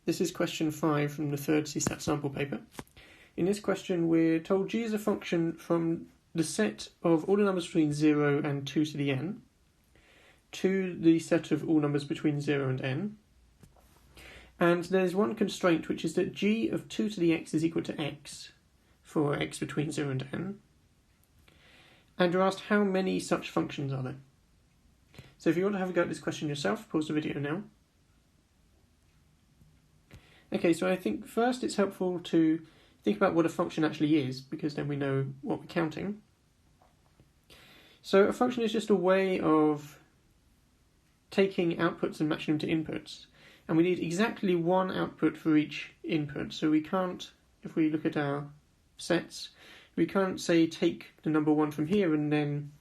This is question 5 from the third CSAT Sample Paper. In this question we're told g is a function from the set of all the numbers between 0 and 2 to the n to the set of all numbers between 0 and n. And there's one constraint, which is that g of 2 to the x is equal to x for x between 0 and n. And you're asked how many such functions are there. So if you want to have a go at this question yourself, pause the video now. Okay, so I think first it's helpful to think about what a function actually is, because then we know what we're counting. So a function is just a way of taking outputs and matching them to inputs. And we need exactly one output for each input. So we can't, if we look at our sets, we can't say take the number 1 from here and then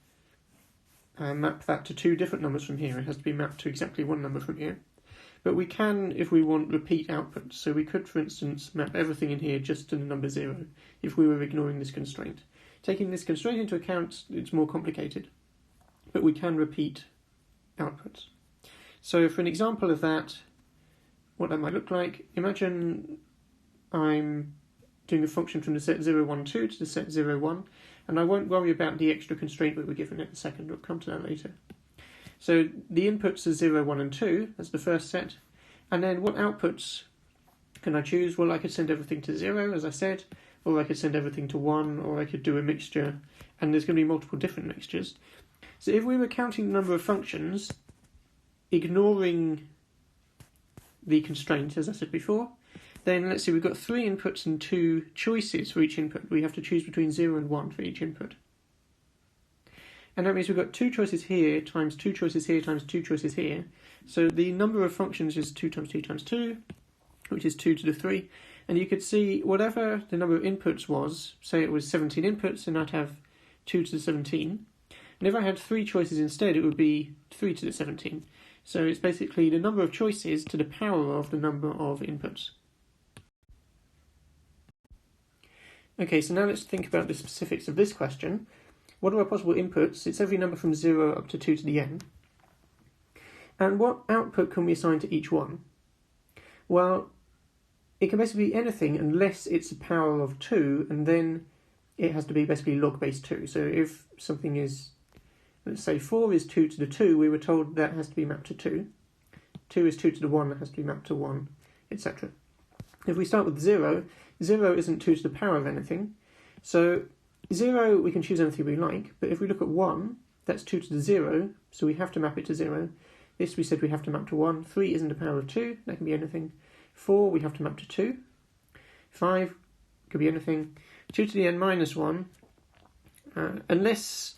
map that to 2 different numbers from here. It has to be mapped to exactly one number from here. But we can, if we want, repeat outputs. So we could, for instance, map everything in here just to the number 0, if we were ignoring this constraint. Taking this constraint into account, it's more complicated. But we can repeat outputs. So for an example of that, what that might look like, imagine I'm doing a function from the set 0, 1, 2 to the set 0, 1, and I won't worry about the extra constraint we were given in a second. We'll come to that later. So the inputs are 0, 1 and 2, that's the first set. And then what outputs can I choose? Well, I could send everything to 0, as I said, or I could send everything to 1, or I could do a mixture, and there's going to be multiple different mixtures. So if we were counting the number of functions, ignoring the constraint, as I said before, then let's see, we've got 3 inputs and 2 choices for each input. We have to choose between 0 and 1 for each input. And that means we've got 2 choices here, times 2 choices here, times 2 choices here. So the number of functions is 2 times 2 times 2, which is 2 to the 3. And you could see whatever the number of inputs was, say it was 17 inputs, and I'd have 2 to the 17. And if I had 3 choices instead, it would be 3 to the 17. So it's basically the number of choices to the power of the number of inputs. Okay, so now let's think about the specifics of this question. What are our possible inputs? It's every number from 0 up to 2 to the n. And what output can we assign to each one? Well, it can basically be anything unless it's a power of 2, and then it has to be basically log base 2. So if something is, let's say 4 is 2 to the 2, we were told that has to be mapped to 2. 2 is 2 to the 1, that has to be mapped to 1, etc. If we start with 0, 0 isn't 2 to the power of anything. So 0, we can choose anything we like, but if we look at 1, that's 2 to the 0, so we have to map it to 0. This we said we have to map to 1. 3 isn't a power of 2, that can be anything. 4 we have to map to 2. 5 could be anything. 2 to the n minus 1, unless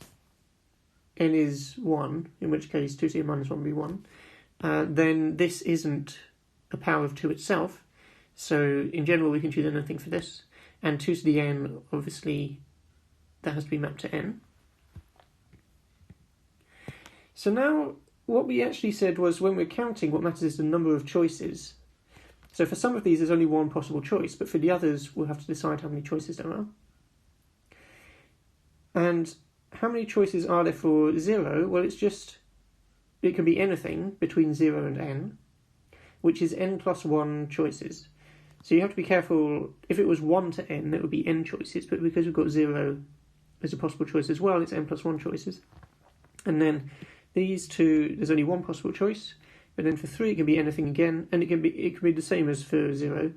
n is 1, in which case 2 to the n minus 1 would be 1, then this isn't a power of 2 itself, so in general we can choose anything for this. And 2 to the n, obviously, that has to be mapped to n. So now, what we actually said was when we're counting, what matters is the number of choices. So for some of these, there's only one possible choice, but for the others, we'll have to decide how many choices there are. And how many choices are there for 0? Well, it can be anything between 0 and n, which is n plus 1 choices. So you have to be careful. If it was 1 to n, it would be n choices, but because we've got 0 as a possible choice as well, it's n plus 1 choices. And then these two, there's only one possible choice, but then for 3 it can be anything again, and it can be the same as for 0.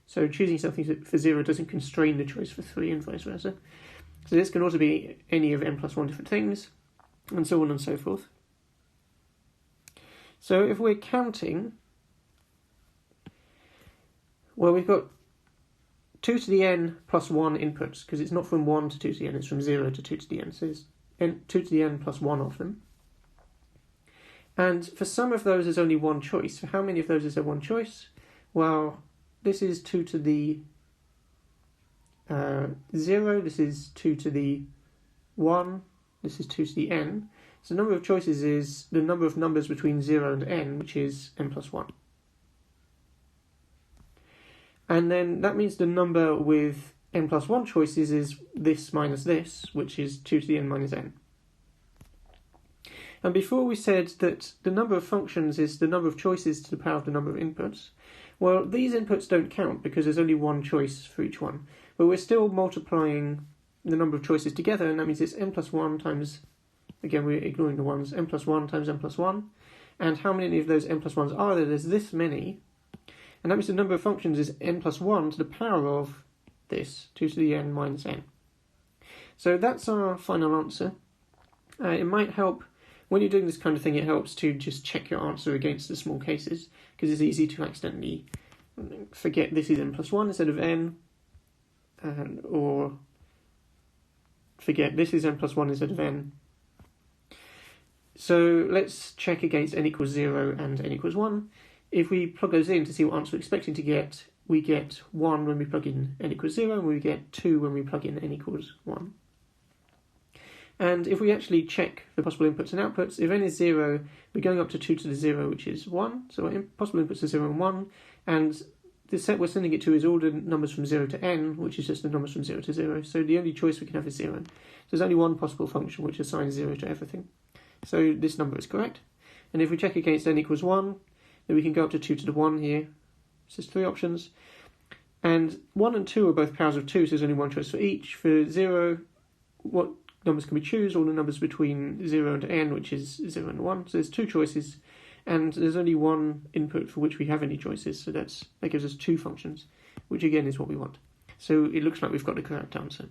So choosing something for 0 doesn't constrain the choice for 3 and vice versa. So this can also be any of n plus 1 different things, and so on and so forth. So if we're counting, well, we've got 2 to the n plus 1 inputs, because it's not from 1 to 2 to the n, it's from 0 to 2 to the n. So there's 2 to the n plus 1 of them. And for some of those, there's only one choice. For how many of those is there one choice? Well, this is 2 to the 0, this is 2 to the 1, this is 2 to the n. So the number of choices is the number of numbers between 0 and n, which is n plus 1. And then that means the number with n plus 1 choices is this minus this, which is 2 to the n minus n. And before we said that the number of functions is the number of choices to the power of the number of inputs. Well, these inputs don't count because there's only one choice for each one. But we're still multiplying the number of choices together, and that means it's n plus 1 times, again we're ignoring the ones, n plus 1 times n plus 1. And how many of those n plus 1s are there? There's this many. And that means the number of functions is n plus 1 to the power of this, 2 to the n minus n. So that's our final answer. It might help, when you're doing this kind of thing, it helps to just check your answer against the small cases, because it's easy to accidentally forget this is n plus 1 instead of n, or forget this is n plus 1 instead of n. So let's check against n equals 0 and n equals 1. If we plug those in to see what answer we're expecting to get, we get 1 when we plug in n equals 0, and we get 2 when we plug in n equals 1. And if we actually check the possible inputs and outputs, if n is 0, we're going up to 2 to the 0, which is 1. So our possible inputs are 0 and 1. And the set we're sending it to is all the numbers from 0 to n, which is just the numbers from 0 to 0. So the only choice we can have is 0. So there's only one possible function which assigns 0 to everything. So this number is correct. And if we check against n equals 1, then we can go up to 2 to the 1 here. So there's 3 options. And 1 and 2 are both powers of 2, so there's only one choice for each. For 0, what numbers can we choose? All the numbers between 0 and n, which is 0 and 1. So there's 2 choices, and there's only one input for which we have any choices, so that gives us 2 functions, which again is what we want. So it looks like we've got the correct answer.